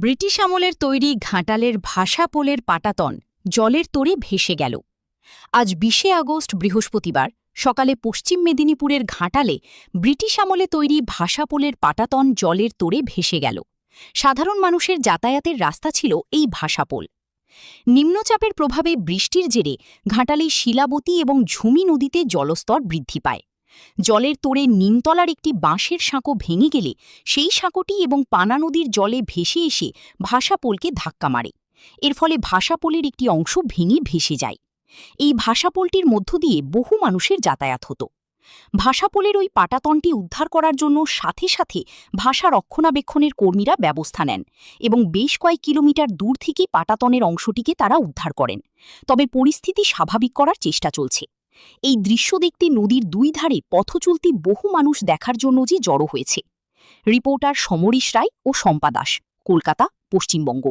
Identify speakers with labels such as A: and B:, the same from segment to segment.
A: British আমলের তৈরি ঘাটালের ভাষাপোলের পাটাতন জলের তোড়ে ভেসে গেল। আজ ২০শে আগস্ট বৃহস্পতিবার সকালে পশ্চিম মেদিনীপুরের ঘাটালে ব্রিটিশ আমলে তৈরি ভাষাপোলের পাটাতন জলের তোড়ে ভেসে গেল। সাধারণ মানুষের যাতায়াতের রাস্তা ছিল এই ভাষাপোল। নিম্নচাপের প্রভাবে বৃষ্টির জেরে ঘাটালে শিলাবতী এবং ঝুমি নদীতে জলস্তর বৃদ্ধি পায়। জলের তোড়ে নিমতলার একটি বাঁশের সাঁকো ভেঙে গেলে সেই সাঁকোটি এবং পানা নদীর জলে ভেসে এসে ভাষাপোলকে ধাক্কা মারে। এর ফলে ভাষাপোলের একটি অংশ ভেঙে ভেসে যায়। এই ভাষাপোলটির মধ্য দিয়ে বহু মানুষের যাতায়াত হতো। ভাষাপোলের ওই পাটাতনটি উদ্ধার করার জন্য সাথে সাথে ভাষা রক্ষণাবেক্ষণের কর্মীরা ব্যবস্থা নেন এবং বেশ কয়েক কিলোমিটার দূর থেকে পাটাতনের অংশটিকে তারা উদ্ধার করেন। তবে পরিস্থিতি স্বাভাবিক করার চেষ্টা চলছে। এই দৃশ্য দেখতে নদীর দুই ধারে পথচলতি বহু মানুষ দেখার জন্য যে জড়ো হয়েছে। রিপোর্টার সমরেশ রায় ও শম্পা দাস, কলকাতা, পশ্চিমবঙ্গ।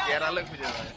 B: केरला खुजे भाई